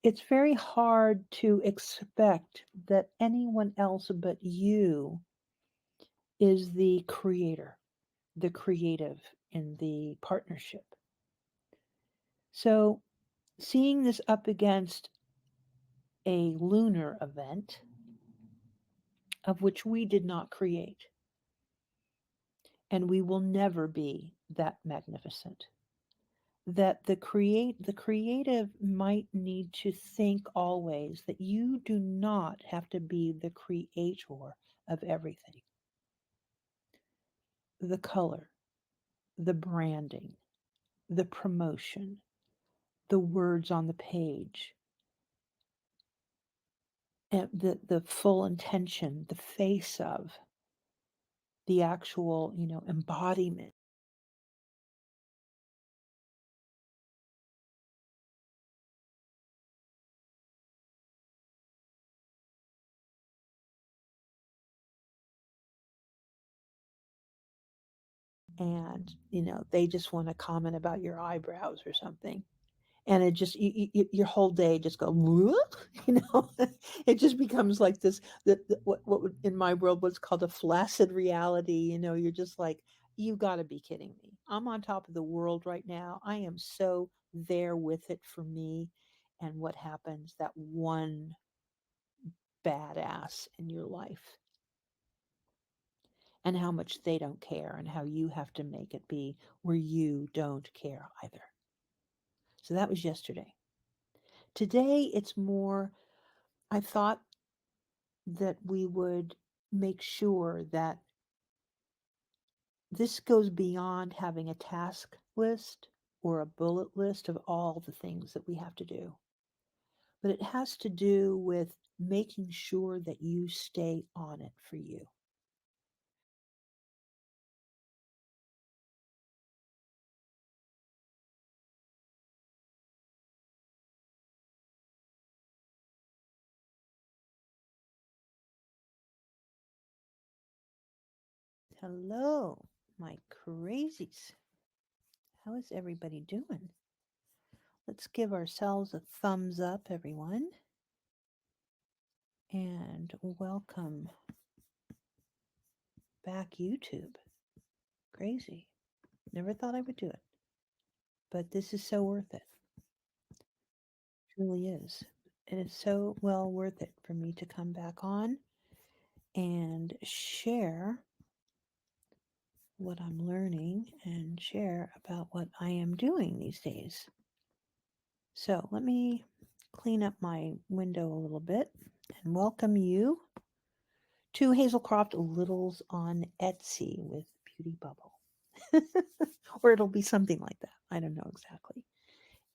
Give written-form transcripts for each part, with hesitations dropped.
it's very hard to expect that anyone else but you is the creator, the creative in the partnership. So, seeing this up against a lunar event of which we did not create, and we will never be that magnificent, that the creative might need to think always that you do not have to be the creator of everything. The color, the branding, the promotion, the words on the page, and the full intention, the face of the actual, embodiment. And, they just want to comment about your eyebrows or something. And it just your whole day just go "Whoop," it just becomes like this what would in my world what's called a flaccid reality. You're just like, you got to be kidding me. I'm on top of the world right now. I am so there with it for me. And what happens, that one badass in your life, and how much they don't care, and how you have to make it be where you don't care either. So that was yesterday. Today it's more, I thought that we would make sure that this goes beyond having a task list or a bullet list of all the things that we have to do, but it has to do with making sure that you stay on it for you. Hello, my crazies. How is everybody doing? Let's give ourselves a thumbs up, everyone, and welcome back, YouTube. Crazy. Never thought I would do it, but this is so worth it. Truly is. It is so well worth it for me to come back on and share what I'm learning and share about what I am doing these days. So let me clean up my window a little bit and welcome you to Hazelcroft Littles on Etsy with Beauty Bubble. Or it'll be something like that. I don't know exactly.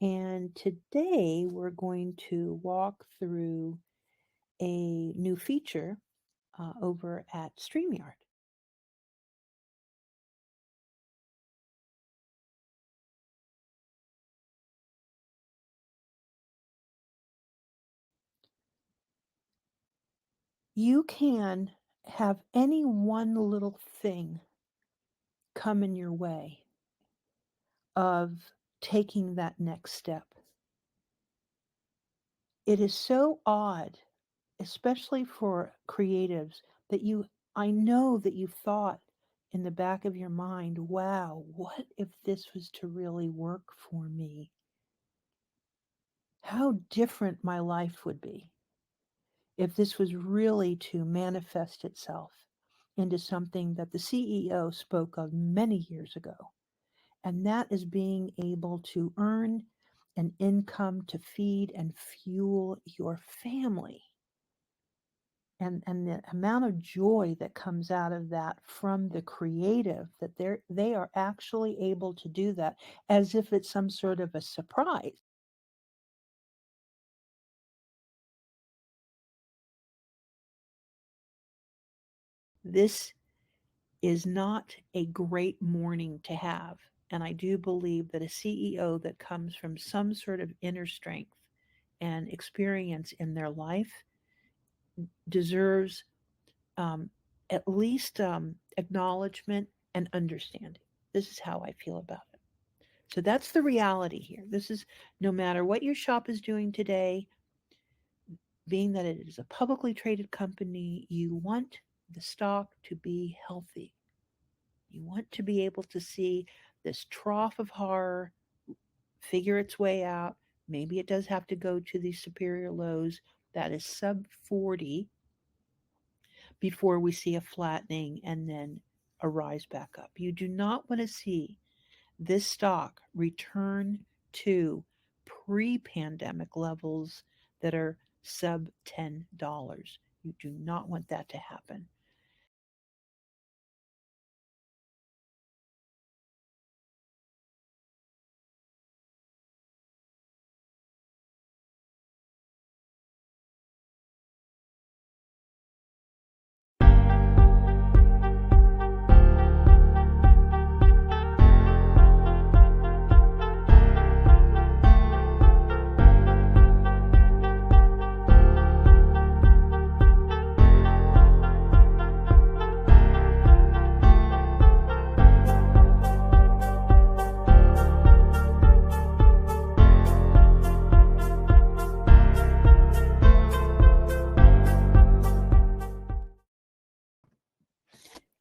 And today we're going to walk through a new feature over at StreamYard. You can have any one little thing come in your way of taking that next step. It is so odd, especially for creatives, that I know that you've thought in the back of your mind, wow, what if this was to really work for me? How different my life would be if this was really to manifest itself into something that the CEO spoke of many years ago. And that is being able to earn an income to feed and fuel your family. And the amount of joy that comes out of that from the creative, that they are actually able to do that as if it's some sort of a surprise. This is not a great morning to have. And I do believe that a CEO that comes from some sort of inner strength and experience in their life deserves at least acknowledgement and understanding. This is how I feel about it. So that's the reality here. This is no matter what your shop is doing today, being that it is a publicly traded company, you want the stock to be healthy. You want to be able to see this trough of horror figure its way out. Maybe it does have to go to the superior lows that is sub 40 before we see a flattening and then a rise back up. You do not want to see this stock return to pre pandemic levels that are sub $10. You do not want that to happen.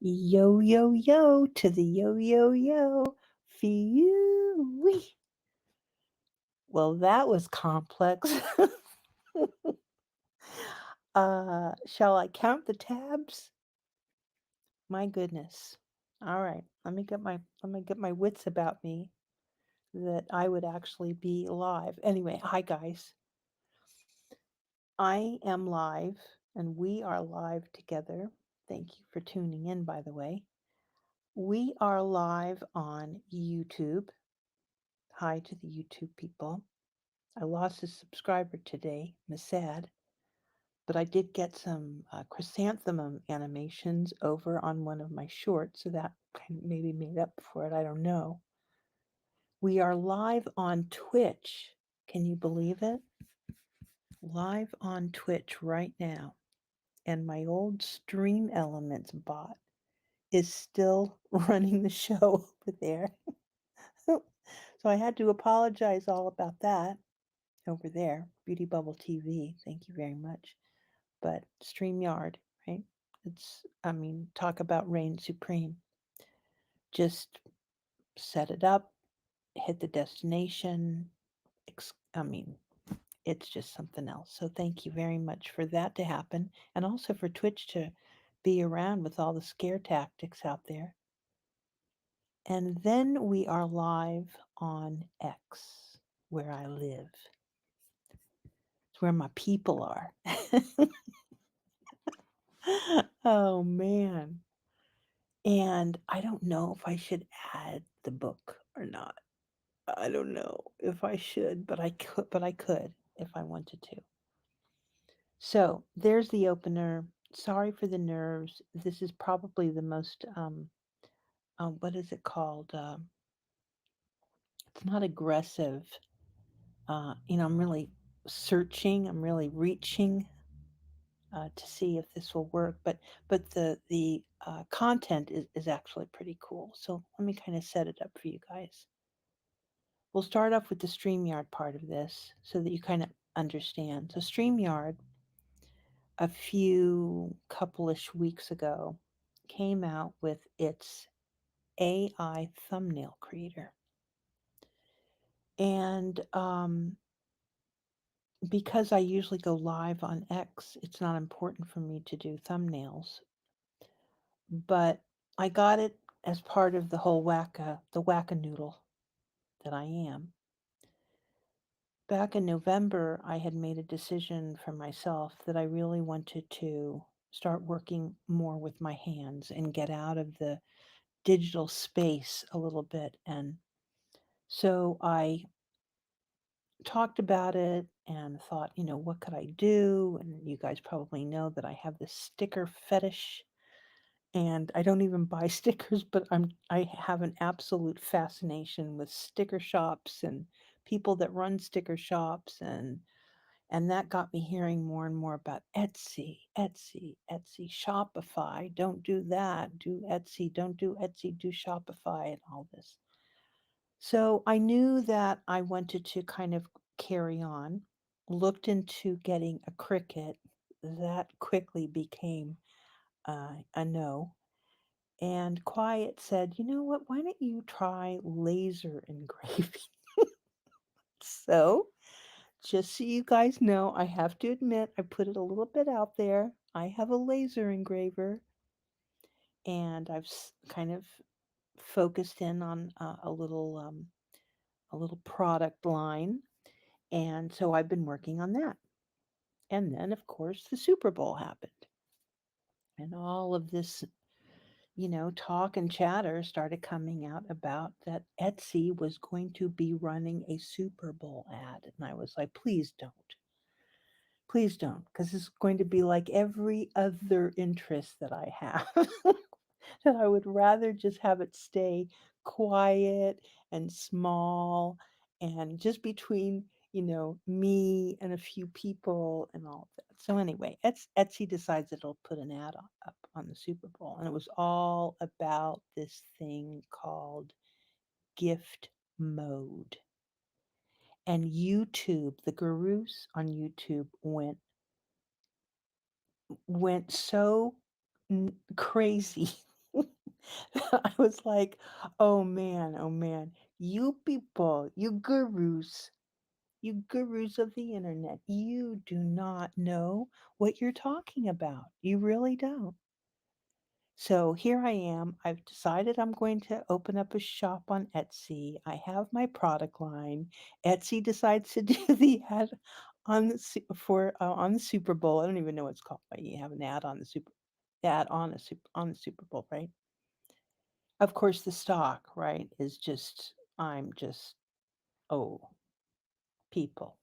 Yo, yo, yo to the yo, yo, yo. Phew. Well, that was complex. Shall I count the tabs? My goodness. All right, let me get my wits about me that I would actually be live. Anyway, hi guys. I am live and we are live together. Thank you for tuning in, by the way. We are live on YouTube. Hi to the YouTube people. I lost a subscriber today. I'm sad. But I did get some chrysanthemum animations over on one of my shorts, so that kind of maybe made up for it. I don't know. We are live on Twitch. Can you believe it? Live on Twitch right now. And my old Stream Elements bot is still running the show over there. So I had to apologize all about that over there. Beauty Bubble TV. Thank you very much. But StreamYard, right? Talk about reign supreme. Just set it up, hit the destination. I mean, it's just something else. So thank you very much for that to happen, and also for Twitch to be around with all the scare tactics out there. And then we are live on X, where I live. It's where my people are. Oh man. And I don't know if I should add the book or not. I don't know if I should, but I could if I wanted to. So there's the opener. Sorry for the nerves. This is probably the most what is it called? It's not aggressive. I'm really searching. I'm really reaching to see if this will work. But the content is actually pretty cool. So let me kind of set it up for you guys. We'll start off with the StreamYard part of this so that you kind of understand. So StreamYard, a few couple-ish weeks ago, came out with its AI thumbnail creator. And because I usually go live on X, it's not important for me to do thumbnails. But I got it as part of the whole the Noodle that I am. Back in November, I had made a decision for myself that I really wanted to start working more with my hands and get out of the digital space a little bit. And so I talked about it and thought, what could I do? And you guys probably know that I have this sticker fetish and I don't even buy stickers, but I have an absolute fascination with sticker shops and people that run sticker shops, and that got me hearing more and more about Etsy, Etsy, Etsy, Shopify. Don't do that. Do Etsy. Don't do Etsy. Do Shopify and all this. So I knew that I wanted to kind of carry on, looked into getting a Cricut. That quickly became a no. And Quiet said, you know what? Why don't you try laser engraving? So, just so you guys know, I have to admit, I put it a little bit out there. I have a laser engraver, and I've kind of focused in on a little product line, and so I've been working on that. And then, of course, the Super Bowl happened, and all of this, talk and chatter started coming out about that Etsy was going to be running a Super Bowl ad, and I was like, please don't, because it's going to be like every other interest that I have. That I would rather just have it stay quiet and small and just between, me and a few people and all of that. So anyway, Etsy decides it'll put an ad up on the Super Bowl, and it was all about this thing called gift mode. And YouTube, the gurus on YouTube went so crazy. I was like, oh man, you people, you gurus of the internet, you do not know what you're talking about. You really don't. So here I am. I've decided I'm going to open up a shop on Etsy. I have my product line. Etsy decides to do the ad on the on the Super Bowl. I don't even know what it's called, but you have an ad on the ad on the Super Bowl, right? Of course, the stock, right, is just I'm just oh people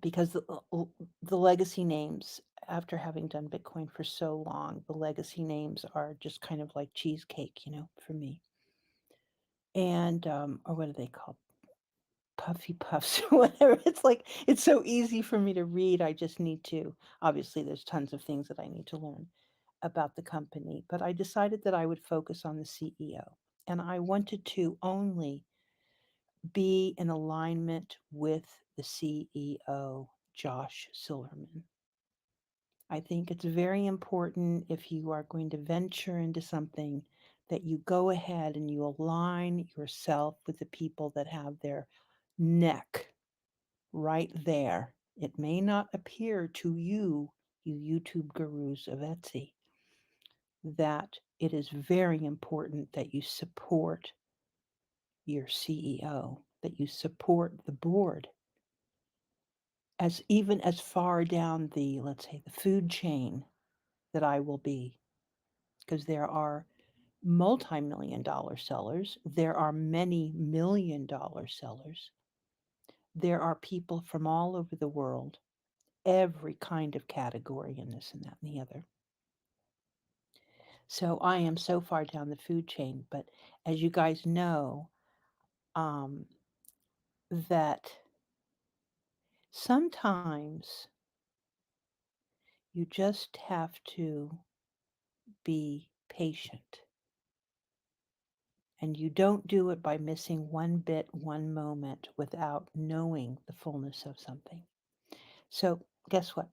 because the legacy names after having done Bitcoin for so long, the legacy names are just kind of like cheesecake, for me. And or what are they called? Puffy puffs or whatever. It's like it's so easy for me to read. I just need to. Obviously, there's tons of things that I need to learn about the company, but I decided that I would focus on the CEO. And I wanted to only be in alignment with the CEO, Josh Silverman. I think it's very important if you are going to venture into something that you go ahead and you align yourself with the people that have their neck right there. It may not appear to you, you YouTube gurus of Etsy, that it is very important that you support your CEO, that you support the board as even as far down the, let's say, the food chain that I will be, because there are multi-million dollar sellers, there are many million-dollar sellers, there are people from all over the world, every kind of category in this and that and the other. So I am so far down the food chain, but as you guys know, um, that sometimes you just have to be patient. And you don't do it by missing one bit, one moment without knowing the fullness of something. So, guess what?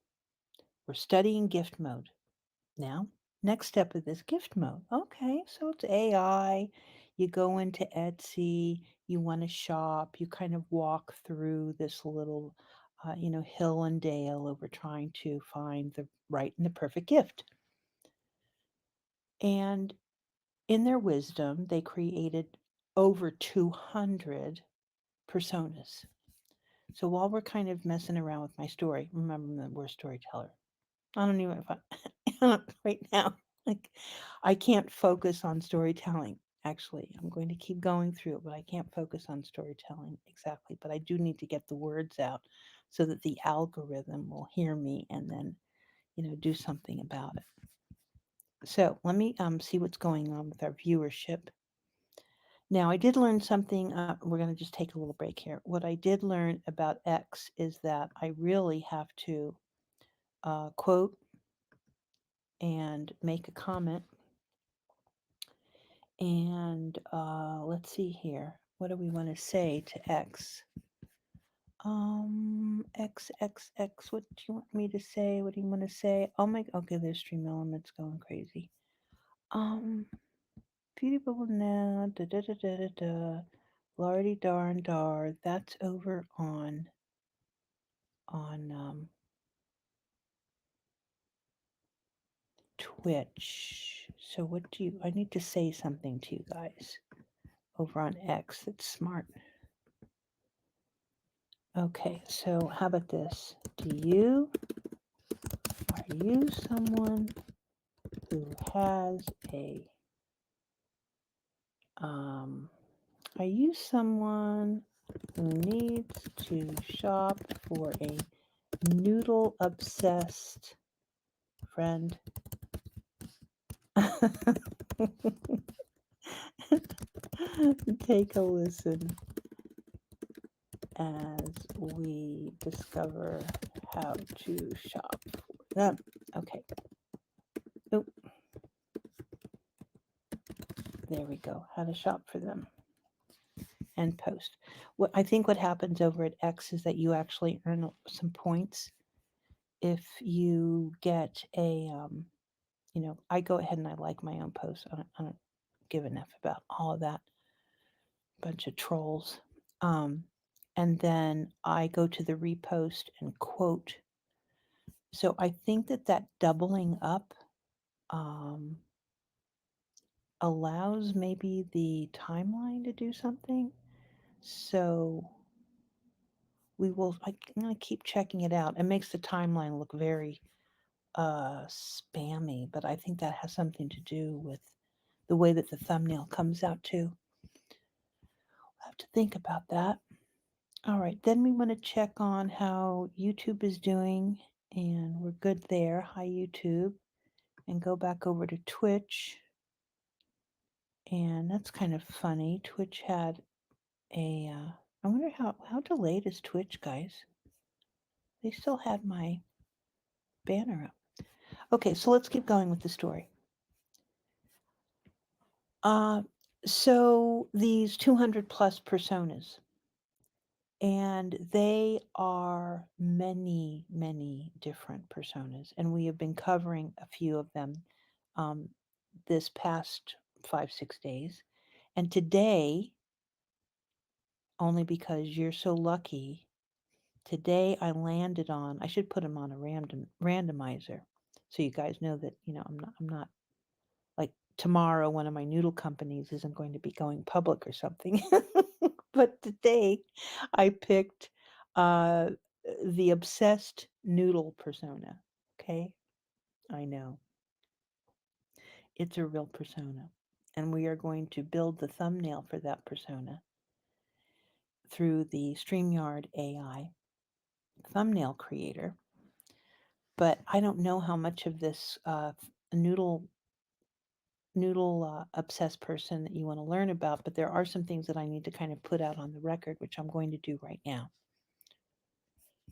We're studying gift mode. Now, next step of this gift mode. Okay, so it's AI. You go into Etsy, you want to shop, you kind of walk through this little, hill and dale over trying to find the right and the perfect gift. And in their wisdom, they created over 200 personas. So while we're kind of messing around with my story, remember that we're a storyteller. I don't even if I right now, like I can't focus on storytelling. Actually, I'm going to keep going through it, but I can't focus on storytelling exactly. But I do need to get the words out so that the algorithm will hear me and then, do something about it. So let me see what's going on with our viewership. Now, I did learn something. We're going to just take a little break here. What I did learn about X is that I really have to quote and make a comment And let's see here. What do we want to say to X? X. What do you want me to say? What do you want to say? Oh my. Okay, there's Stream Elements going crazy. Um, Beauty Bubble now. Da da da da da da. Lardy darn dar. That's over on Twitch. So what do you? I need to say something to you guys over on X. That's smart. Okay, so how about this? Are you someone who has a, um, are you someone who needs to shop for a noodle obsessed friend? Take a listen as we discover how to shop for them. Okay. Oh, there we go. How to shop for them and post. What I think what happens over at X is that you actually earn some points if you get a, I go ahead and I like my own posts. I don't give enough about all of that bunch of trolls. Um, and then I go to the repost and quote. So I think that doubling up um, allows maybe the timeline to do something. So I'm going to keep checking it out. It makes the timeline look very spammy, but I think that has something to do with the way that the thumbnail comes out too. I'll have to think about that. All right, then we want to check on how YouTube is doing, and we're good there. Hi, YouTube. And go back over to Twitch. And that's kind of funny. Twitch had I wonder how delayed is Twitch, guys? They still had my banner up. Okay, so let's keep going with the story. Uh, so these 200 plus personas, and they are many, many different personas, and we have been covering a few of them um, this past 5, 6 days. And today, only because you're so lucky, today I landed on. I should put them on a randomizer, so you guys know that I'm not like tomorrow one of my noodle companies isn't going to be going public or something. But today I picked uh, the obsessed noodle persona. Okay, I know it's a real persona, and we are going to build the thumbnail for that persona through the StreamYard AI thumbnail creator. But I don't know how much of this noodle obsessed person that you want to learn about, but there are some things that I need to kind of put out on the record, which I'm going to do right now.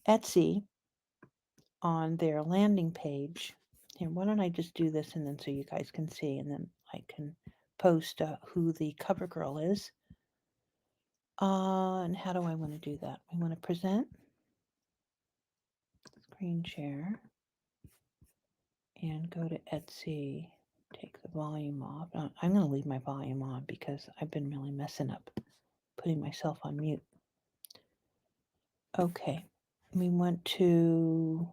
Etsy, on their landing page, here, why don't I just do this and then so you guys can see, and then I can post who the cover girl is. And how do I want to do that? We want to present, screen share, and go to Etsy. Take the volume off. I'm going to leave my volume on because I've been really messing up putting myself on mute. Okay, we want to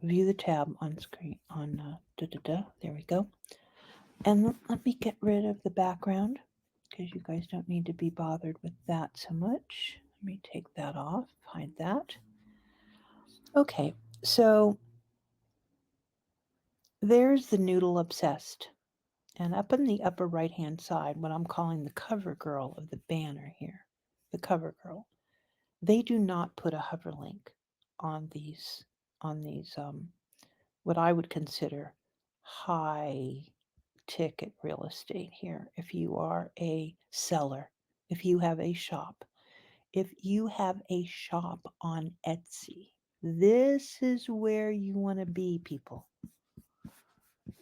view the tab on screen on there we go. And let me get rid of the background because you guys don't need to be bothered with that so much. Let me take that off, hide that. Okay, so there's the noodle obsessed. And up in the upper right hand side, what I'm calling the cover girl of the banner here, the cover girl, they do not put a hover link on these what I would consider high ticket real estate here. If you are a seller, if you have a shop, if you have a shop on Etsy, this is where you want to be, people.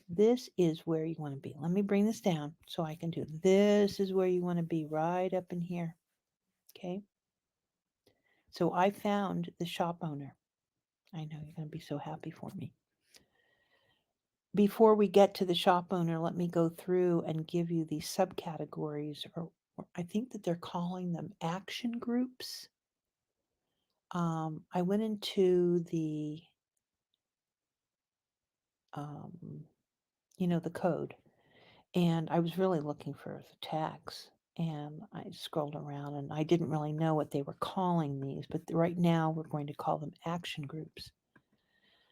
This is where you want to be. Let me bring this down so I can do this is where you want to be right up in here. Okay. So I found the shop owner. I know you're going to be so happy for me. Before we get to the shop owner, let me go through and give you these subcategories, or I think that they're calling them action groups. I went into um, the code, and I was really looking for the tags. And I scrolled around and I didn't really know what they were calling these, but right now we're going to call them action groups.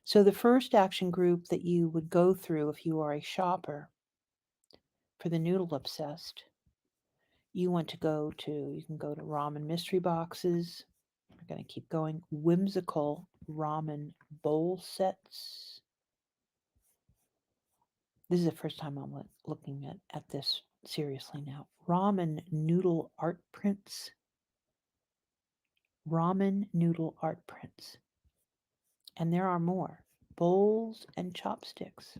So, the first action group that you would go through if you are a shopper for the noodle obsessed, you can go to ramen mystery boxes. We're going to keep going. Whimsical ramen bowl sets. This is the first time I'm looking at this seriously now. Ramen noodle art prints. Ramen noodle art prints. And there are more. Bowls and chopsticks.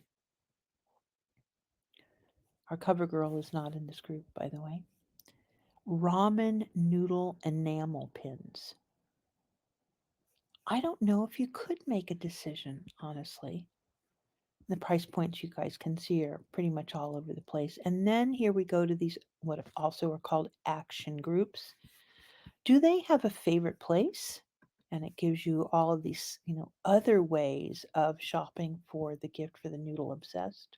Our cover girl is not in this group, by the way. Ramen noodle enamel pins. I don't know if you could make a decision, honestly. The price points you guys can see are pretty much all over the place. And then here we go to these, what also are called action groups. Do they have a favorite place? And it gives you all of these, other ways of shopping for the gift for the noodle obsessed.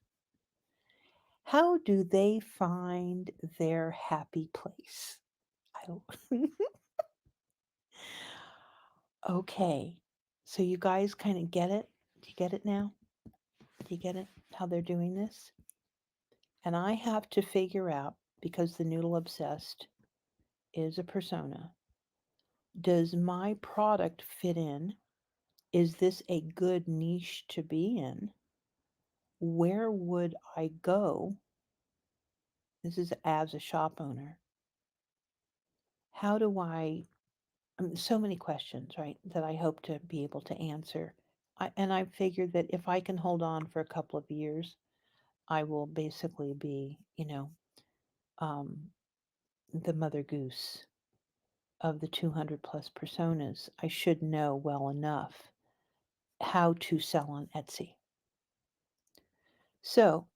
How do they find their happy place? I don't. Okay. So you guys kind of get it? Do you get it now? Do you get it? How they're doing this? And I have to figure out, because the noodle obsessed is a persona, does my product fit in? Is this a good niche to be in? Where would I go? This is as a shop owner. How do so many questions, right, that I hope to be able to answer. And I figured that if I can hold on for a couple of years, I will basically be, um, the mother goose of the 200 plus personas. I should know well enough how to sell on Etsy. So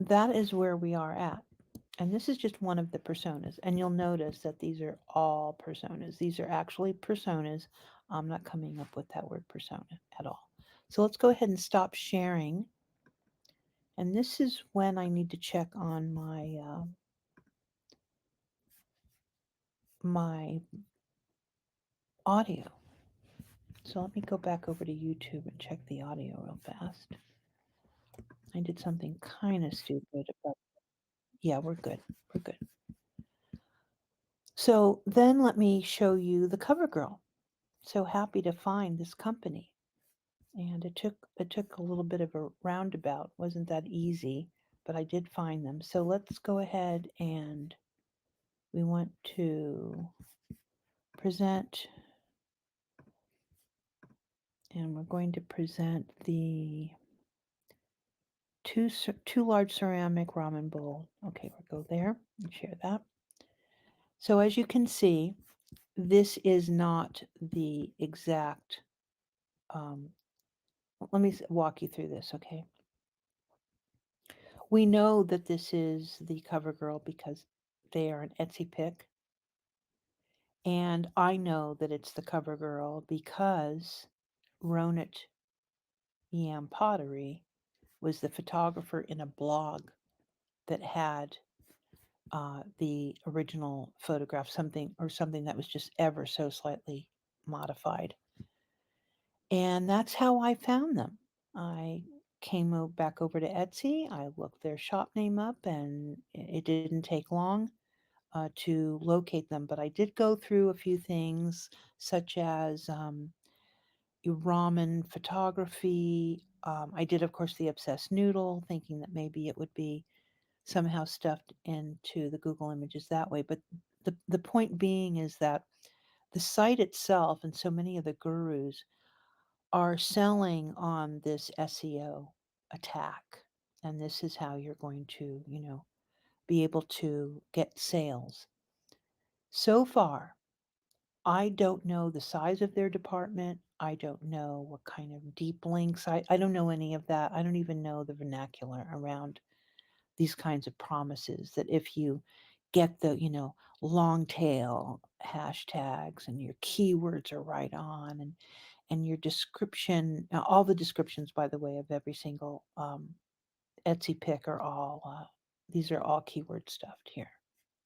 that is where we are at. And this is just one of the personas. And you'll notice that these are all personas. These are actually personas. I'm not coming up with that word persona at all. So let's go ahead and stop sharing. And this is when I need to check on my audio. So let me go back over to YouTube and check the audio real fast. I did something kind of stupid, but yeah, we're good. We're good. So then let me show you the cover girl. So happy to find this company. And it took a little bit of a roundabout. Wasn't that easy, but I did find them. So let's go ahead and we want to present, and we're going to present the two large ceramic ramen bowl. Okay, we'll go there and share that. So as you can see, this is not the exact. Um, Let me walk you through this, okay? We know that this is the cover girl because they are an Etsy pick. And I know that it's the cover girl because Ronit Yam Pottery was the photographer in a blog that had the original photograph, something that was just ever so slightly modified. And that's how I found them. I came back over to Etsy. I looked their shop name up, and it didn't take long to locate them. But I did go through a few things, such as ramen photography. I did, of course, the obsessed noodle, thinking that maybe it would be somehow stuffed into the Google images that way. But the point being is that the site itself and so many of the gurus are selling on this SEO. attack. And this is how you're going to, be able to get sales. So far, I don't know the size of their department. I don't know what kind of deep links. I don't know any of that. I don't even know the vernacular around these kinds of promises that if you get the, long tail hashtags and your keywords are right on and your description, all the descriptions, by the way, of every single Etsy pick are all, these are all keyword stuffed here,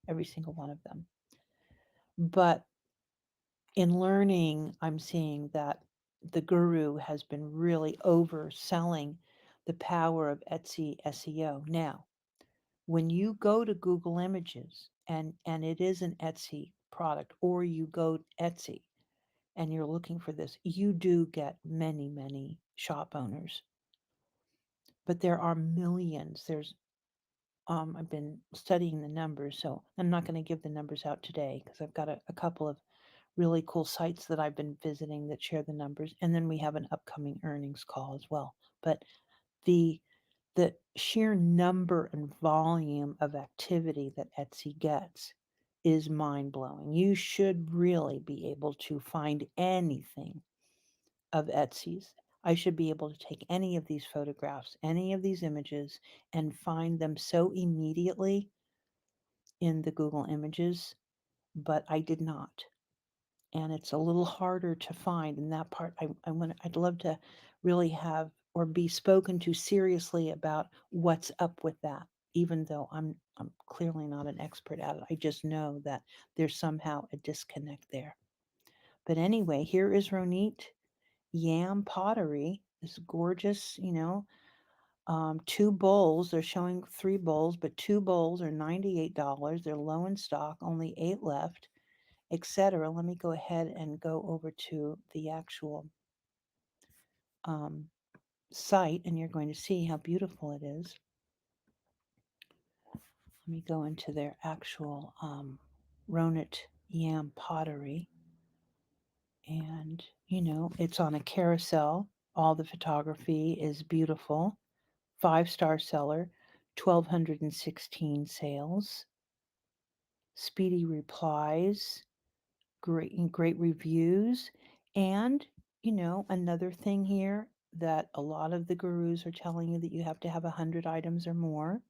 every single one of them. But in learning, I'm seeing that the guru has been really overselling the power of Etsy SEO. Now, when you go to Google Images and it is an Etsy product, or you go to Etsy and you're looking for this, you do get many shop owners, but there are millions. I've been studying the numbers, so I'm not going to give the numbers out today because I've got a couple of really cool sites that I've been visiting that share the numbers, and then we have an upcoming earnings call as well. But the the sheer number and volume of activity that Etsy gets is mind blowing. You should really be able to find anything of Etsy's. I should be able to take any of these photographs, any of these images, and find them so immediately in the Google Images, but I did not. And it's a little harder to find. And that part, I'd love to really have or be spoken to seriously about what's up with that. Even though I'm clearly not an expert at it, I just know that there's somehow a disconnect there. But anyway, here is Ronit Yam Pottery. This gorgeous, two bowls. They're showing three bowls, but two bowls are $98. They're low in stock, only 8 left, etc. Let me go ahead and go over to the actual um, site, and you're going to see how beautiful it is. Let me go into their actual Ronit Yam Pottery, and it's on a carousel. All the photography is beautiful. 5-star seller, 1,216 sales, speedy replies, great reviews, and another thing here that a lot of the gurus are telling you that you have to have 100 items or more.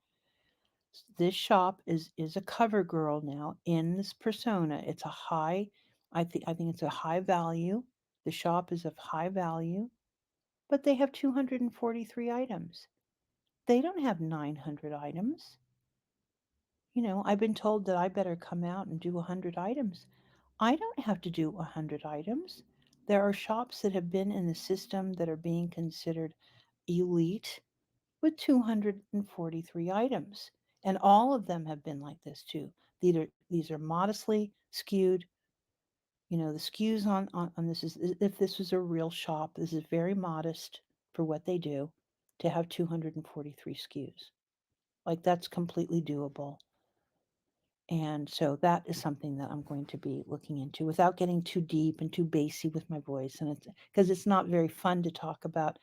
This shop is a cover girl now in this persona. It's a high, I think it's a high value. The shop is of high value, but they have 243 items. They don't have 900 items. I've been told that I better come out and do 100 items. I don't have to do 100 items. There are shops that have been in the system that are being considered elite with 243 items. And all of them have been like this too. These are modestly skewed. The SKUs on this is, if this was a real shop, this is very modest for what they do to have 243 SKUs. Like, that's completely doable. And so that is something that I'm going to be looking into without getting too deep and too bassy with my voice. And it's because it's not very fun to talk about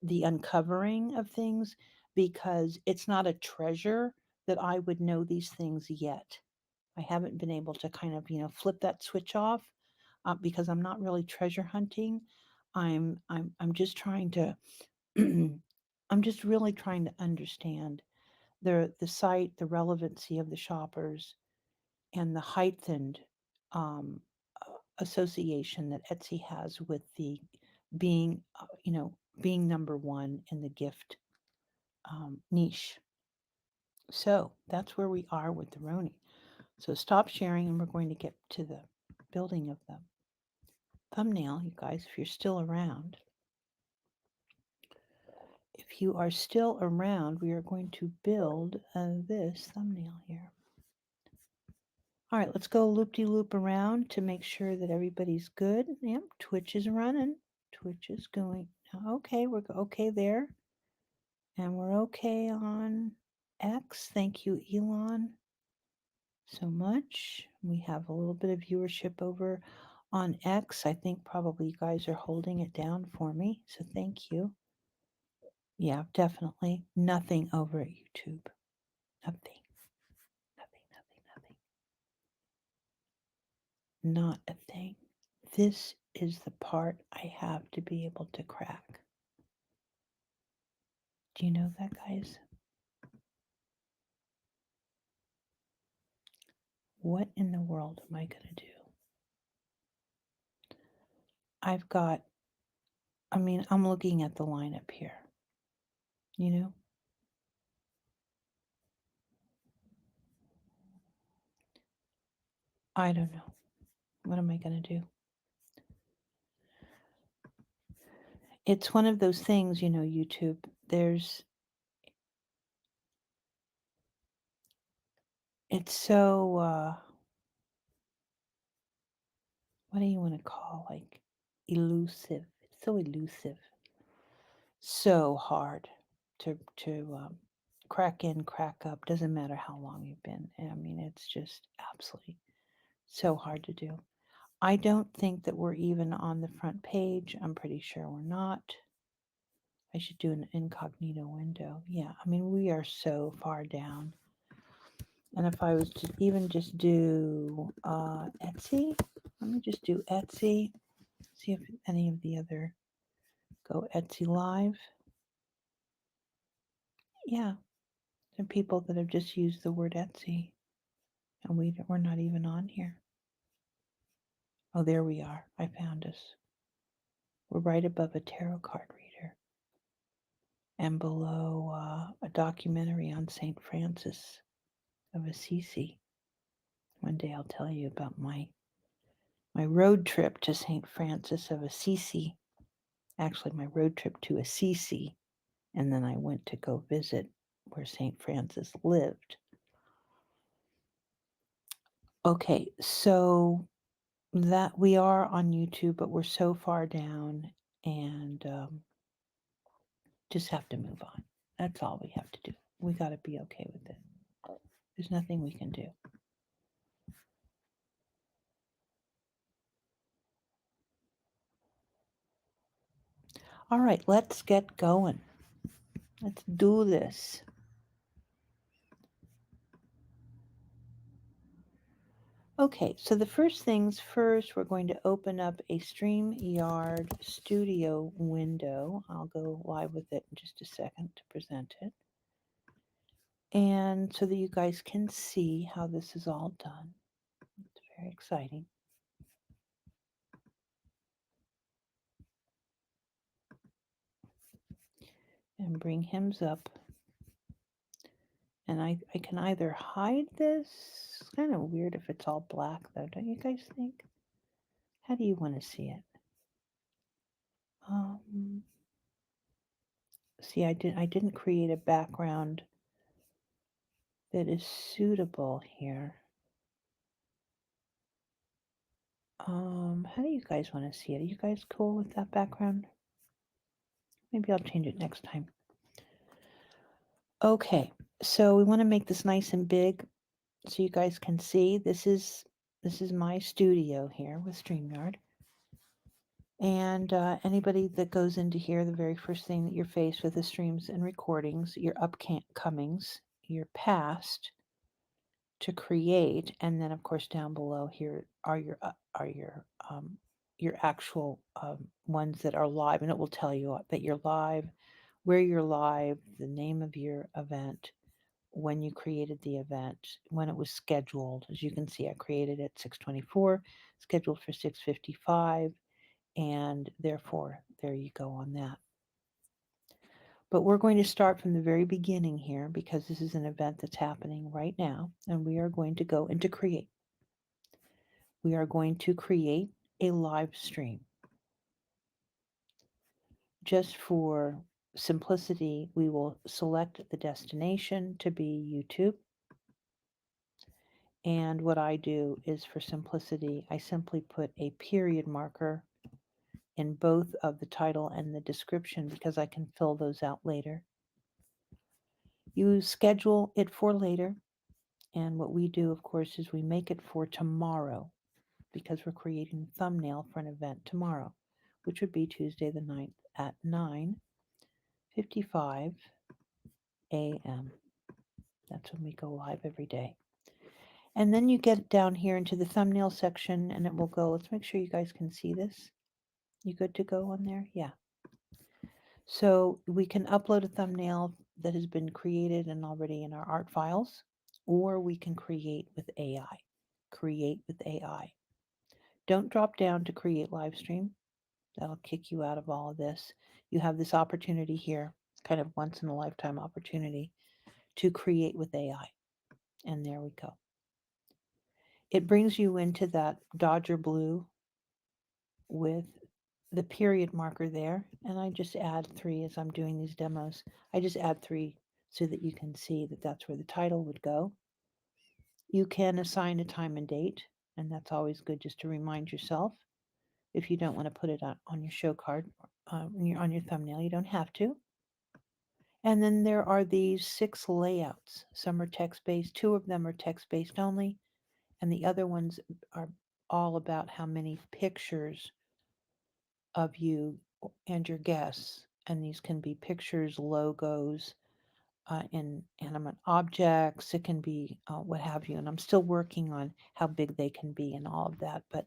the uncovering of things, because it's not a treasure that I would know these things yet. I haven't been able to kind of, flip that switch off, because I'm not really treasure hunting. I'm just trying to I'm just really trying to understand the site, the relevancy of the shoppers, and the heightened um, association that Etsy has with the being, being number one in the gift niche. So that's where we are with the Roni. So stop sharing, and we're going to get to the building of the thumbnail, you guys, if you're still around. If you are still around, we are going to build this thumbnail here. All right, let's go loop-de-loop around to make sure that everybody's good. Yep, Twitch is running. Twitch is going. Okay, we're okay there. And we're okay on X. Thank you, Elon, so much. We have a little bit of viewership over on X. I think probably you guys are holding it down for me, so thank you. Yeah, definitely. Nothing over at YouTube. Nothing. Nothing, nothing, nothing. Not a thing. This is the part I have to be able to crack. Do you know that, guys? What in the world am I going to do? I've got, I'm looking at the lineup here. You know, I don't know. What am I going to do? It's one of those things, YouTube. It's so, what do you want to call, like, elusive? It's so elusive. So hard to crack in, crack up. Doesn't matter how long you've been. It's just absolutely so hard to do. I don't think that we're even on the front page. I'm pretty sure we're not. I should do an incognito window. Yeah, we are so far down. And if I was to even just do Etsy, let me just do Etsy, see if any of the other go Etsy live. Yeah, there are people that have just used the word Etsy, and we're not even on here. Oh, there we are. I found us. We're right above a tarot card reader and below a documentary on St. Francis of Assisi. One day I'll tell you about my road trip to St. Francis of Assisi. Actually, my road trip to Assisi, and then I went to go visit where St. Francis lived. Okay, so that we are on YouTube, but we're so far down and just have to move on. That's all we have to do. We got to be okay with it. There's nothing we can do. All right, let's get going. Let's do this. Okay, so the first things first, we're going to open up a StreamYard Studio window. I'll go live with it in just a second to present it. And so that you guys can see how this is all done. It's very exciting. And bring hymns up. And I can either hide this. It's kind of weird if it's all black though, don't you guys think? How do you want to see it? See, I didn't create a background that is suitable here. How do you guys want to see it? Are you guys cool with that background? Maybe I'll change it next time. Okay, so we want to make this nice and big so you guys can see. This is my studio here with StreamYard. And anybody that goes into here, the very first thing that you're faced with is streams and recordings, your upcomings, your past to create, and then of course down below here are your actual ones that are live, and it will tell you that you're live, where you're live, the name of your event, when you created the event, when it was scheduled. As you can see, I created at 6:24, scheduled for 6:55. And therefore, there you go on that. But we're going to start from the very beginning here because this is an event that's happening right now. And we are going to go into create. We are going to create a live stream. Just for simplicity, we will select the destination to be YouTube. And what I do is, for simplicity, I simply put a period marker in both of the title and the description because I can fill those out later. You schedule it for later, and what we do, of course, is we make it for tomorrow because we're creating a thumbnail for an event tomorrow, which would be Tuesday the 9th at 9. 55 a.m. That's when we go live every day. And then you get down here into the thumbnail section and it will go. Let's make sure you guys can see this. You good to go on there? Yeah. So we can upload a thumbnail that has been created and already in our art files, or we can create with AI. Create with AI. Don't drop down to create live stream. That'll kick you out of all of this. You have this opportunity here, kind of once in a lifetime opportunity to create with AI. And there we go. It brings you into that Dodger blue with the period marker there. And I just add 3 as I'm doing these demos. I just add 3 so that you can see that that's where the title would go. You can assign a time and date, and that's always good just to remind yourself. If you don't want to put it on your show card, on your thumbnail, you don't have to. And then there are these 6 layouts. Some are text-based, 2 of them are text-based only, and the other ones are all about how many pictures of you and your guests. And these can be pictures, logos, inanimate objects. It can be what have you. And I'm still working on how big they can be and all of that. But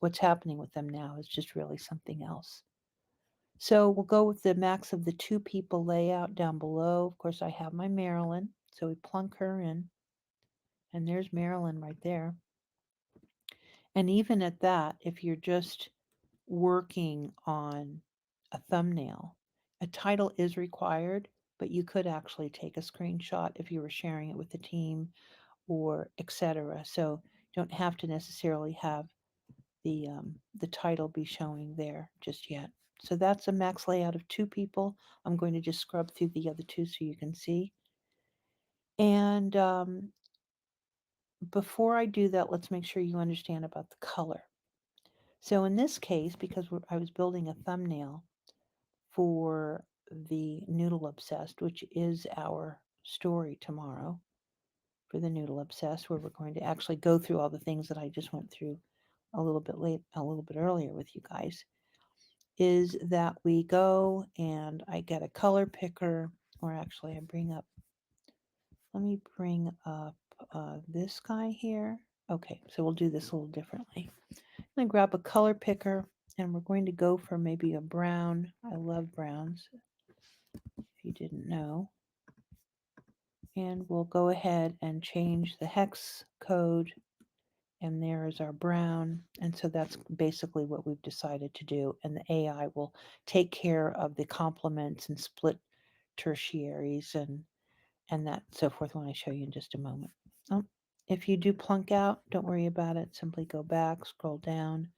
what's happening with them now is just really something else. So we'll go with the max of the 2 people layout down below. Of course, I have my Marilyn. So we plunk her in. And there's Marilyn right there. And even at that, if you're just working on a thumbnail, a title is required, but you could actually take a screenshot if you were sharing it with the team or etc. So you don't have to necessarily have the title be showing there just yet. So that's a max layout of 2 people. I'm going to just scrub through the other 2 so you can see. And before I do that, let's make sure you understand about the color. So in this case, because I was building a thumbnail for the Noodle Obsessed, which is our story tomorrow for the Noodle Obsessed, where we're going to actually go through all the things that I just went through a little bit earlier with you guys, is that we go and I get a color picker, or actually let me bring up this guy here. Okay, so we'll do this a little differently. I'm going to grab a color picker and we're going to go for maybe a brown. I love browns, if you didn't know. And we'll go ahead and change the hex code. And there is our brown. And so that's basically what we've decided to do. And the AI will take care of the complements and split tertiaries and that so forth when I show you in just a moment. Oh, if you do plunk out, don't worry about it. Simply go back, scroll down,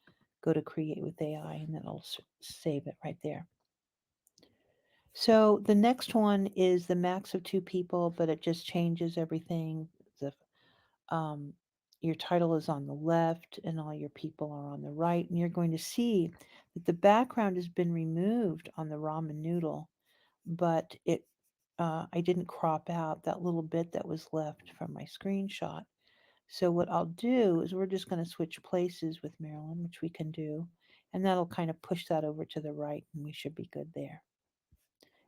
go to create with AI, and that'll save it right there. So the next one is the max of 2 people, but it just changes everything. The um, your title is on the left and all your people are on the right, and you're going to see that the background has been removed on the ramen noodle, but I didn't crop out that little bit that was left from my screenshot. So what I'll do is we're just going to switch places with Marilyn, which we can do, and that'll kind of push that over to the right, and we should be good there.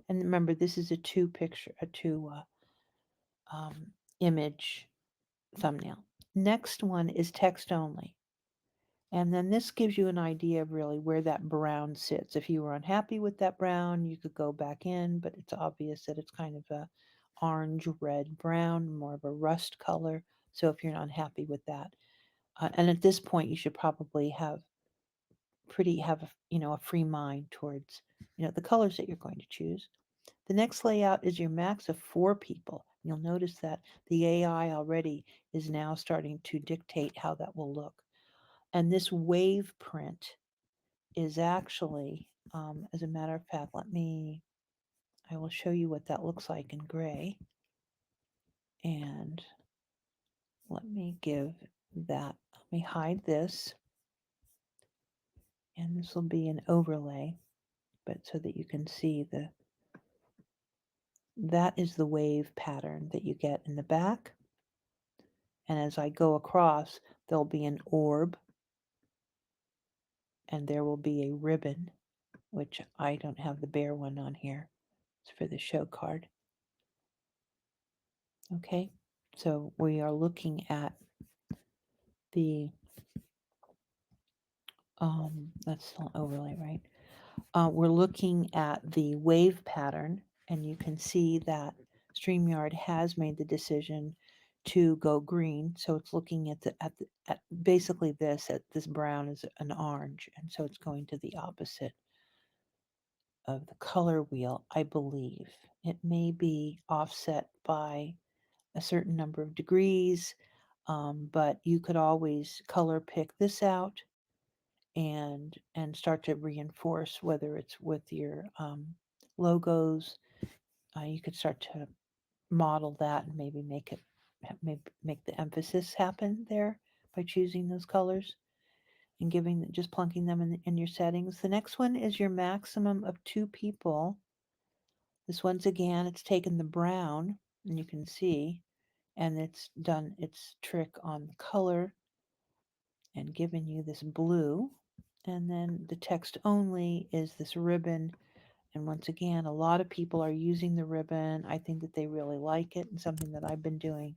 And remember, this is a 2 image thumbnail. Next one is text only. And then this gives you an idea of really where that brown sits. If you were unhappy with that brown, you could go back in, but it's obvious that it's kind of a orange, red, brown, more of a rust color. So if you're not happy with that, and at this point, you should probably have a free mind towards the colors that you're going to choose. The next layout is your max of 4 people. You'll notice that the AI already is now starting to dictate how that will look. And this wave print is actually, as a matter of fact, I will show you what that looks like in gray. And let me hide this. And this will be an overlay, but so that you can see that is the wave pattern that you get in the back. And as I go across, there'll be an orb and there will be a ribbon, which I don't have the bear one on here. It's for the show card. Okay, so we are looking at the, that's still an overlay, right? We're looking at the wave pattern, and you can see that StreamYard has made the decision to go green. So it's looking at basically this brown is an orange, and so it's going to the opposite of the color wheel, I believe. It may be offset by a certain number of degrees, but you could always color pick this out and start to reinforce, whether it's with your logos. You could start to model that and maybe maybe make the emphasis happen there by choosing those colors and just plunking them in your settings. The next one is your maximum of 2 people. This once again, it's taken the brown, and you can see, and it's done its trick on the color and given you this blue. And then the text only is this ribbon. And once again, a lot of people are using the ribbon. I think that they really like it. And something that I've been doing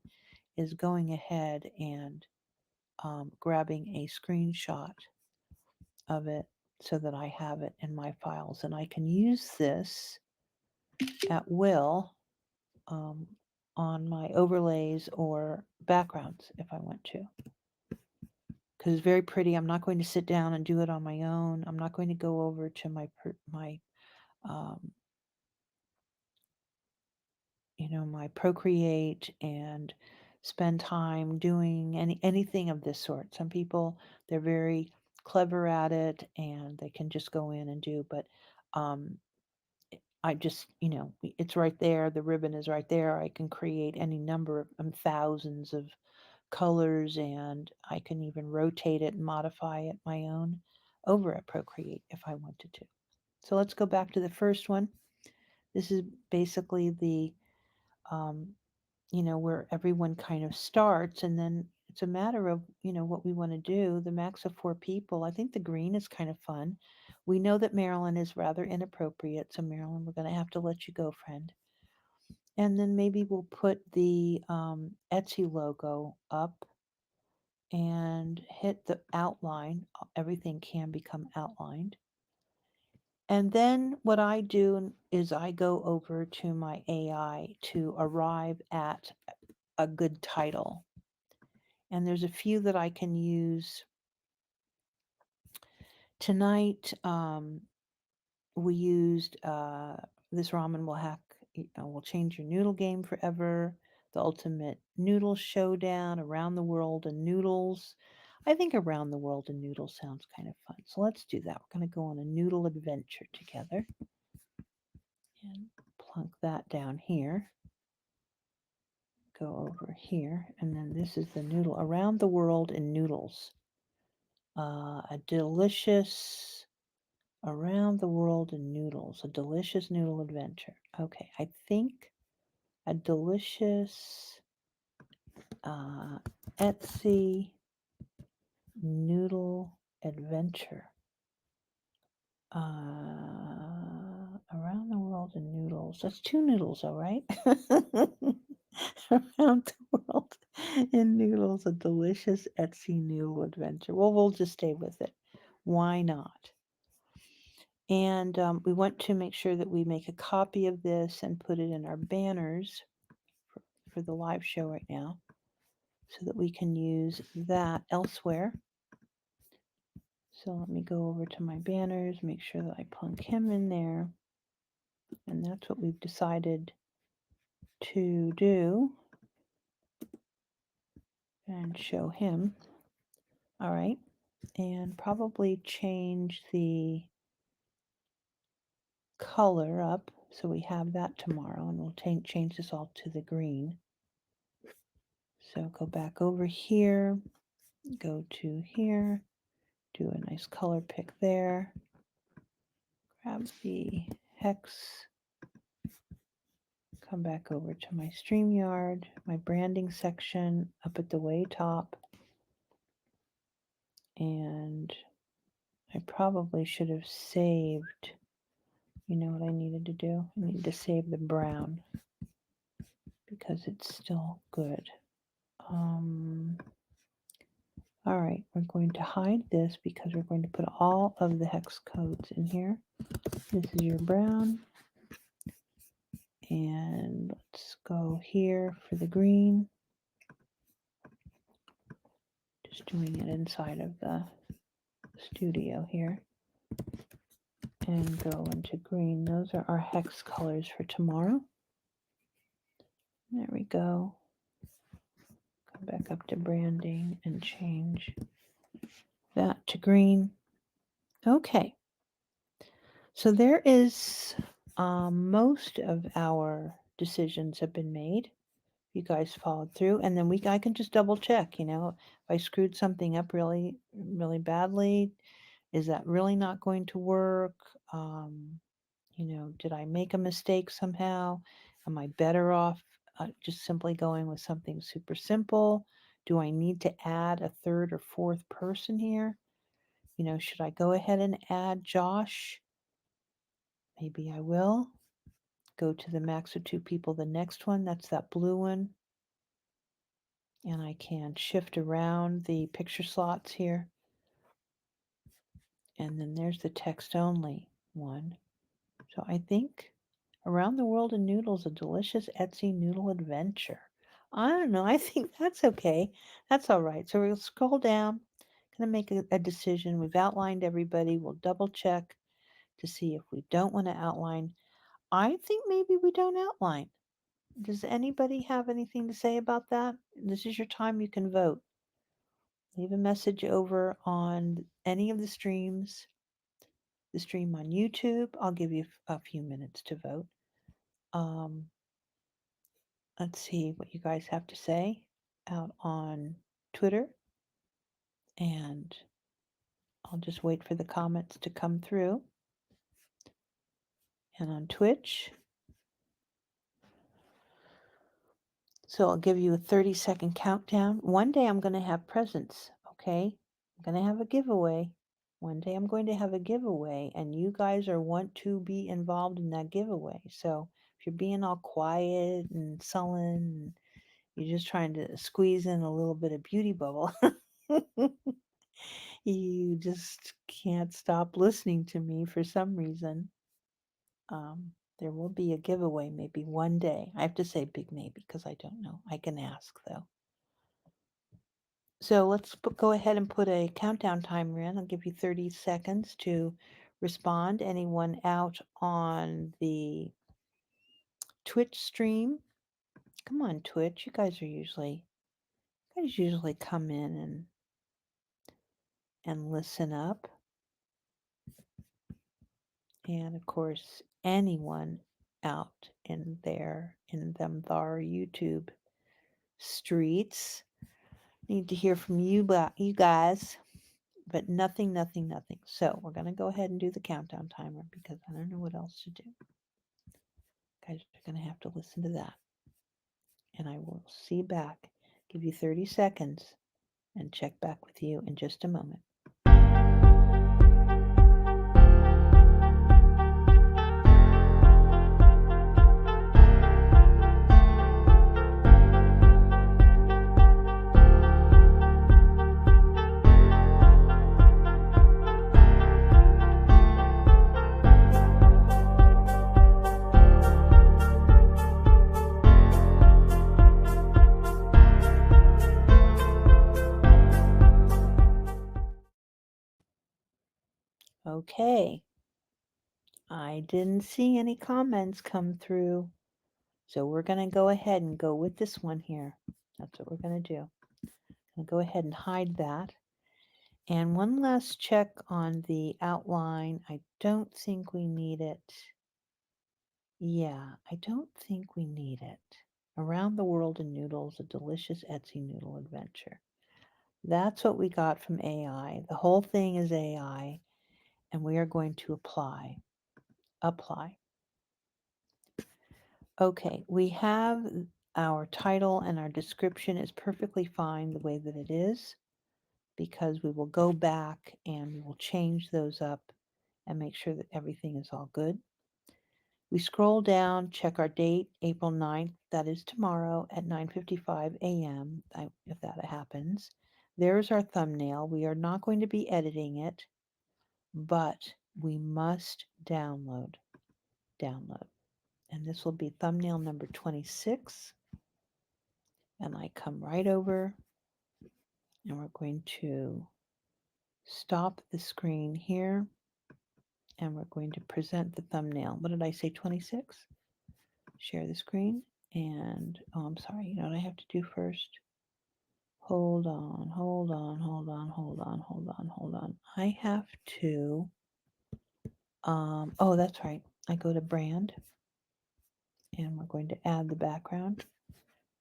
is going ahead and grabbing a screenshot of it so that I have it in my files. And I can use this at will um, on my overlays or backgrounds if I want to. Because it's very pretty. I'm not going to sit down and do it on my own. I'm not going to go over to my um, my Procreate and spend time doing anything of this sort. Some people, they're very clever at it and they can just go in and do, but um, I just, it's right there. The ribbon is right there. I can create any number of thousands of colors, and I can even rotate it and modify it my own over at Procreate if I wanted to. So let's go back to the first one. This is basically the um, where everyone kind of starts, and then it's a matter of, what we want to do. The max of 4 people. I think the green is kind of fun. We know that Marilyn is rather inappropriate, so Marilyn, we're going to have to let you go, friend. And then maybe we'll put the Etsy logo up and hit the outline. Everything can become outlined. And then what I do is I go over to my AI to arrive at a good title. And there's a few that I can use tonight. We used This Ramen Will Hack, will change your noodle game forever. The Ultimate Noodle Showdown, Around the World in Noodles. I think Around the World in Noodles sounds kind of fun. So let's do that. We're going to go on a noodle adventure together and plunk that down here. Go over here. And then this is the noodle, Around the World in Noodles. A delicious Around the World in Noodles, a delicious noodle adventure. Okay, I think a delicious Etsy noodle adventure. Around the World in Noodles. That's 2 noodles, all right? Around the World in Noodles, a delicious Etsy noodle adventure. Well, we'll just stay with it. Why not? And we want to make sure that we make a copy of this and put it in our banners for the live show right now so that we can use that elsewhere. So let me go over to my banners, make sure that I plunk him in there. And that's what we've decided to do. And show him. All right. And probably change the color up so we have that tomorrow. And we'll change this all to the green. So go back over here, go to here, do a nice color pick there, grab the hex, come back over to my StreamYard, my branding section up at the way top, and I probably should have saved You know what I needed to do? I need to save the brown because it's still good. All right, we're going to hide this because we're going to put all of the hex codes in here. This is your brown. And let's go here for the green. Just doing it inside of the studio here. And go into green. Those are our hex colors for tomorrow. There we go. Come back up to branding and change that to green. Okay. So there is most of our decisions have been made. You guys followed through, and then I can just double check. If I screwed something up really, really badly, is that really not going to work? Did I make a mistake somehow? Am I better off just simply going with something super simple? Do I need to add a third or fourth person here? Should I go ahead and add Josh? Maybe I will. Go to the max of 2 people, the next one, that's that blue one. And I can shift around the picture slots here. And then there's the text only one. So I think Around the World in Noodles, a delicious Etsy noodle adventure. I don't know. I think that's okay. That's all right. So we'll scroll down. Going to make a decision. We've outlined everybody. We'll double check to see if we don't want to outline. I think maybe we don't outline. Does anybody have anything to say about that? This is your time. You can vote. Leave a message over on any of the streams. The stream on YouTube, I'll give you a few minutes to vote. Let's see what you guys have to say out on Twitter. And I'll just wait for the comments to come through. And on Twitch. So I'll give you a 30-second countdown. One day I'm going to have presents, okay? I'm going to have a giveaway. One day I'm going to have a giveaway, and you guys want to be involved in that giveaway. So if you're being all quiet and sullen, and you're just trying to squeeze in a little bit of beauty bubble, you just can't stop listening to me for some reason. There will be a giveaway maybe one day. I have to say big maybe because I don't know. I can ask though. So let's go ahead and put a countdown timer in. I'll give you 30 seconds to respond. Anyone out on the Twitch stream? Come on, Twitch. You guys usually come in and listen up. And of course, anyone out in them thar YouTube streets. Need to hear from you guys, but nothing. So we're going to go ahead and do the countdown timer because I don't know what else to do. Guys are going to have to listen to that. And I will see you back, give you 30 seconds, and check back with you in just a moment. Okay. I didn't see any comments come through. So we're going to go ahead and go with this one here. That's what we're going to do. I'm going to go ahead and hide that. And one last check on the outline. I don't think we need it. Yeah, I don't think we need it. Around the World in Noodles, a delicious Etsy noodle adventure. That's what we got from AI. The whole thing is AI, and we are going to apply. Okay, we have our title and our description is perfectly fine the way that it is because we will go back and we will change those up and make sure that everything is all good. We scroll down, check our date, April 9th. That is tomorrow at 9:55 a.m. If that happens. There's our thumbnail. We are not going to be editing it, but we must download. Download. And this will be thumbnail number 26. And I come right over and we're going to stop the screen here and we're going to present the thumbnail. What did I say, 26? Share the screen and, oh, I'm sorry, you know what I have to do first? Hold on, hold on, hold on, hold on, hold on, hold on. I have to, oh, that's right. I go to brand and we're going to add the background,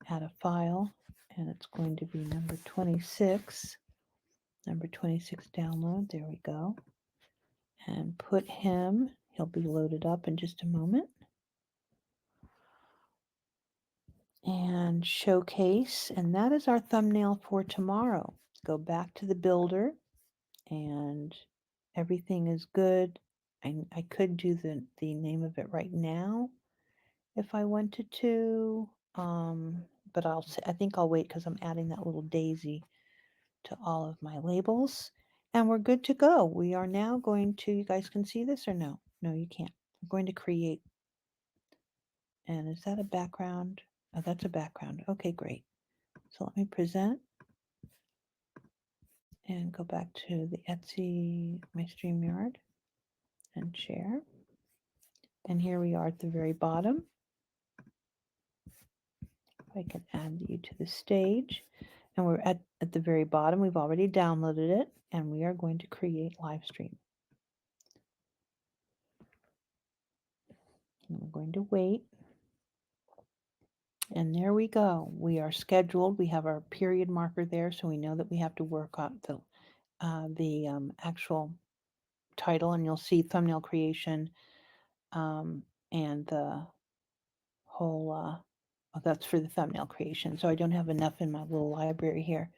add a file, and it's going to be number 26. Number 26 download. There we go. And put him, he'll be loaded up in just a moment. And showcase, and that is our thumbnail for tomorrow. Go back to the builder and everything is good. I could do the name of it right now if I wanted to, but I think I'll wait because I'm adding that little daisy to all of my labels. And we're good to go. We are now going to, you guys can see this or no? No, you can't. I'm going to create. And is that a background? Oh, that's a background. Okay, great. So let me present and go back to the Etsy, my StreamYard, and share. And here we are at the very bottom. I can add you to the stage. And we're at the very bottom. We've already downloaded it, and we are going to create live stream. And we're going to wait. And there we go. We are scheduled. We have our period marker there, so we know that we have to work on the actual title, and you'll see thumbnail creation and the whole. Oh, that's for the thumbnail creation. So I don't have enough in my little library here,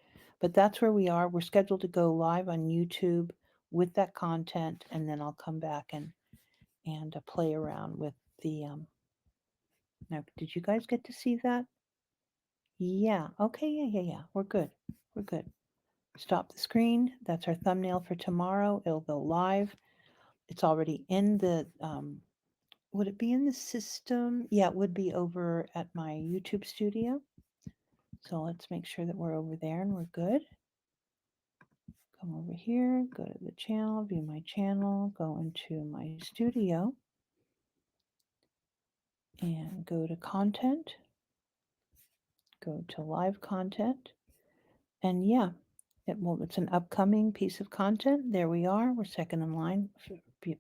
but that's where we are. We're scheduled to go live on YouTube with that content, and then I'll come back and play around with the. Now, did you guys get to see that? Yeah. Okay. Yeah. We're good. We're good. Stop the screen. That's our thumbnail for tomorrow. It'll go live. It's already in the, would it be in the system? Yeah, it would be over at my YouTube studio. So let's make sure that we're over there and we're good. Come over here, go to the channel, view my channel, go into my studio and go to content, go to live content. And yeah, it's an upcoming piece of content. There we are. We're second in line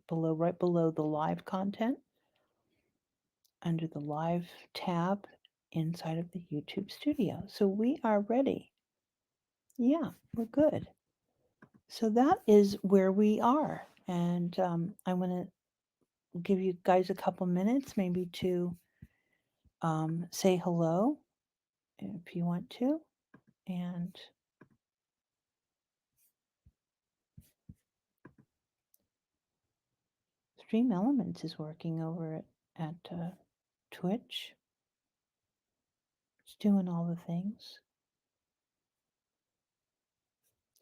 below, right below the live content, under the live tab inside of the YouTube studio. So we are ready. Yeah, we're good. So that is where we are. And I'm going to give you guys a couple minutes maybe to say hello if you want to. And Stream Elements is working over at Twitch. It's doing all the things.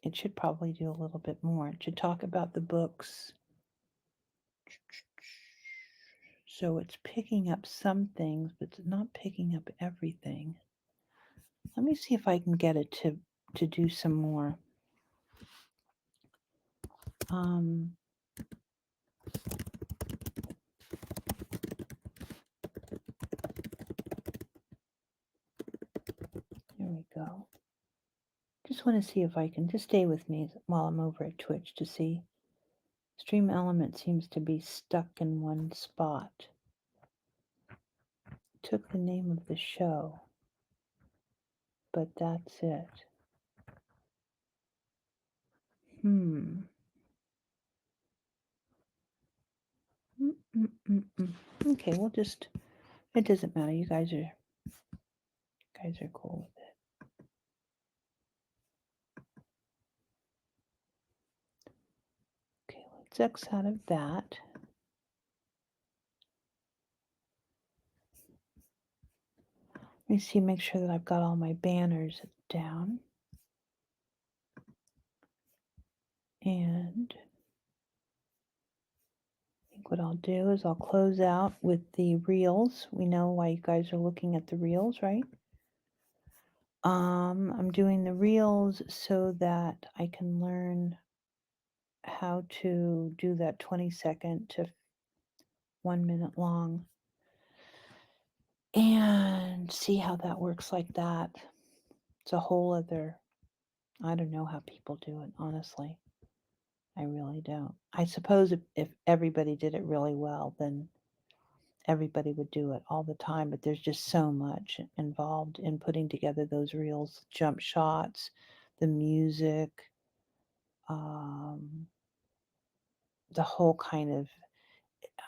It should probably do a little bit more. It should talk about the books. So it's picking up some things, but it's not picking up everything. Let me see if I can get it to do some more. Here we go. Just want to see if I can just stay with me while I'm over at Twitch to see. Stream Element seems to be stuck in one spot. Took the name of the show, but that's it. Okay, we'll just, it doesn't matter. You guys are cool with it. Okay, let's X out of that. Let me see, make sure that I've got all my banners down. And I think what I'll do is I'll close out with the reels. We know why you guys are looking at the reels, right? I'm doing the reels so that I can learn how to do that 20-second to 1 minute long and see how that works like that. It's a whole other, I don't know how people do it, honestly. I really don't. I suppose if everybody did it really well, then everybody would do it all the time, but there's just so much involved in putting together those reels, jump shots, the music, um, the whole kind of,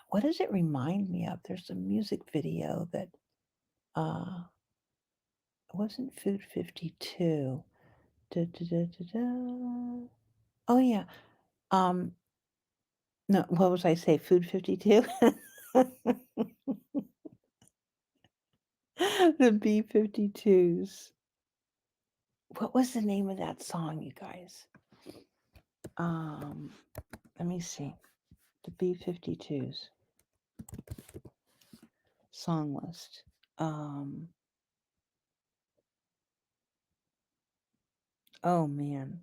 what does it remind me of? There's a music video that it wasn't Food 52. Da, da, da, da, da. Oh yeah. Um, no, what was I say? Food 52? The B-52s. What was the name of that song, you guys? Um, Let me see. The B-52s song list. Oh man.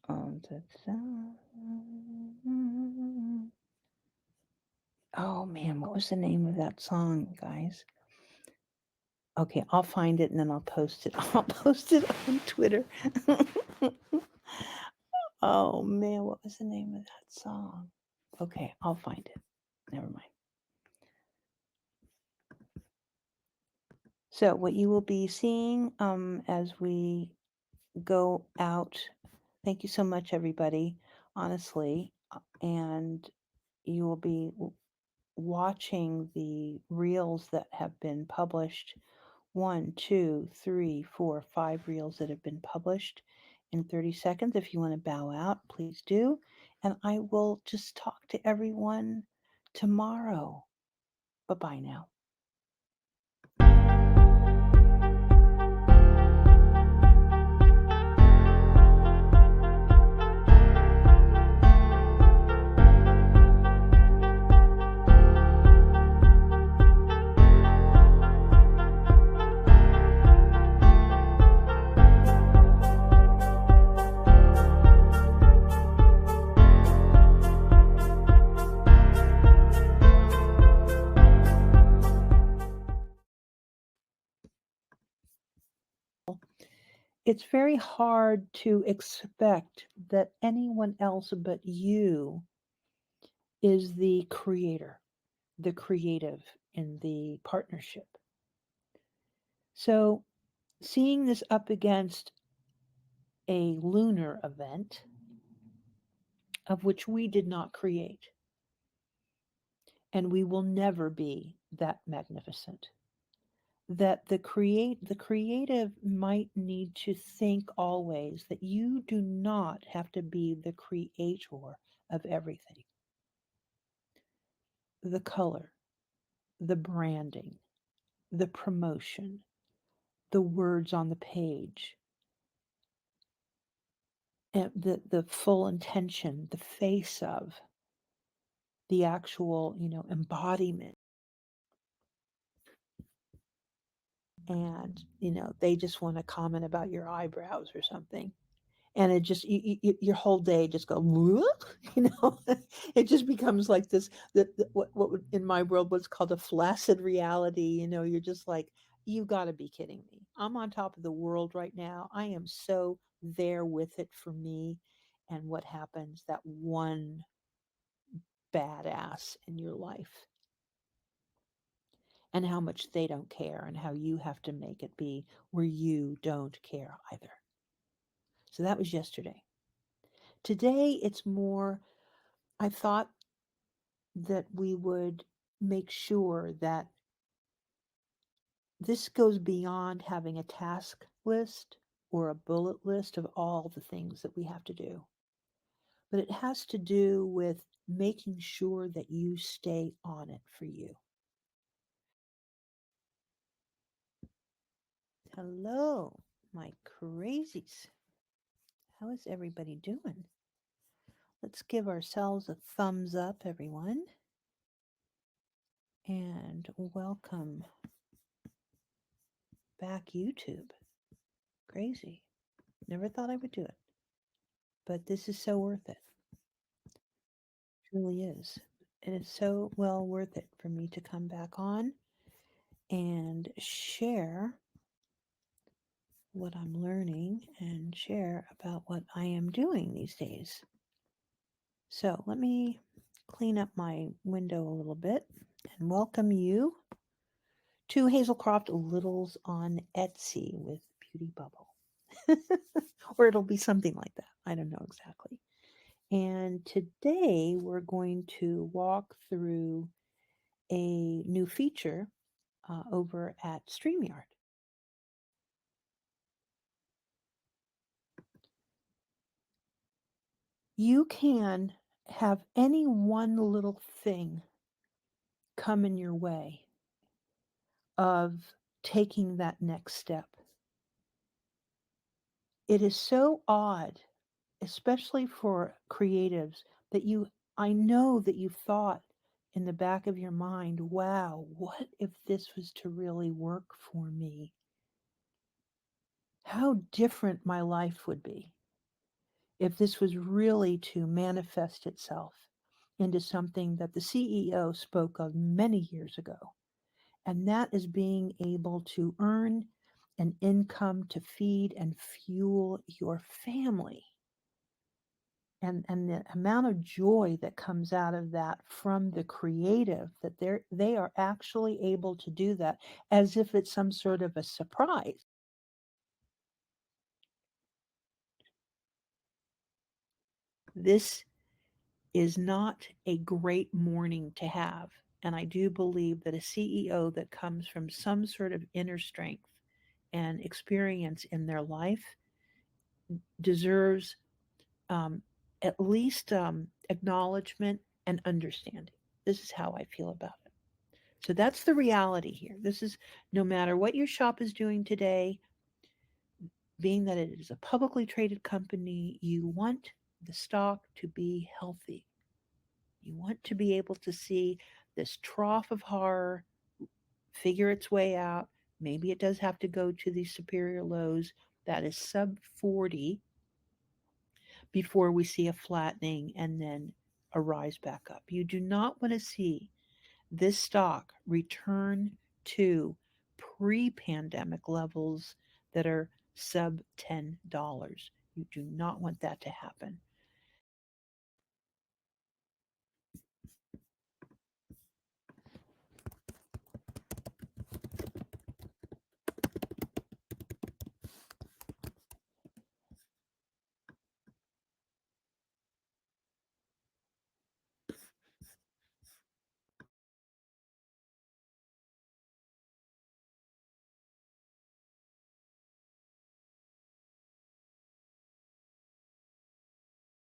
Da, da. Oh man, what was the name of that song, guys? Okay, I'll find it and then I'll post it. I'll post it on Twitter. Oh man, what was the name of that song? Okay, I'll find it. Never mind. So what you will be seeing as we go out, thank you so much, everybody, honestly, and you will be watching the reels that have been published. 1, 2, 3, 4, 5 reels that have been published in 30 seconds. If you want to bow out, please do. And I will just talk to everyone tomorrow. Bye bye now. It's very hard to expect that anyone else but you is the creator, the creative in the partnership. So, seeing this up against a lunar event of which we did not create, and we will never be that magnificent, that the creative might need to think always that you do not have to be the creator of everything. The color, the branding, the promotion, the words on the page, and the full intention, the face of the actual, embodiment. And, they just want to comment about your eyebrows or something. And it just, your whole day just go, you know, it just becomes like this, what would, in my world, what's called a flaccid reality. You're just like, you got to be kidding me. I'm on top of the world right now. I am so there with it for me. And what happens, that one badass in your life, and how much they don't care, and how you have to make it be where you don't care either. So that was yesterday. Today, it's more, I thought that we would make sure that this goes beyond having a task list or a bullet list of all the things that we have to do. But it has to do with making sure that you stay on it for you. Hello, my crazies. How is everybody doing? Let's give ourselves a thumbs up, everyone, and welcome back, YouTube. Crazy. Never thought I would do it, but this is so worth it. It really is. It is so well worth it for me to come back on and share what I'm learning and share about what I am doing these days. So let me clean up my window a little bit and welcome you to Hazelcroft Littles on Etsy with Beauty Bubble. Or it'll be something like that. I don't know exactly. And today we're going to walk through a new feature over at StreamYard. You can have any one little thing come in your way of taking that next step. It is so odd, especially for creatives, that I know that you've thought in the back of your mind, wow, what if this was to really work for me? How different my life would be if this was really to manifest itself into something that the CEO spoke of many years ago. And that is being able to earn an income to feed and fuel your family. And the amount of joy that comes out of that from the creative, that they are actually able to do that as if it's some sort of a surprise. This is not a great morning to have. And I do believe that a CEO that comes from some sort of inner strength and experience in their life deserves um, at least acknowledgement and understanding. This is how I feel about it. So that's the reality here. This is no matter what your shop is doing today, being that it is a publicly traded company, you want the stock to be healthy. You want to be able to see this trough of horror figure its way out. Maybe it does have to go to these superior lows that is sub 40 before we see a flattening and then a rise back up. You do not want to see this stock return to pre pandemic levels that are sub $10. You do not want that to happen.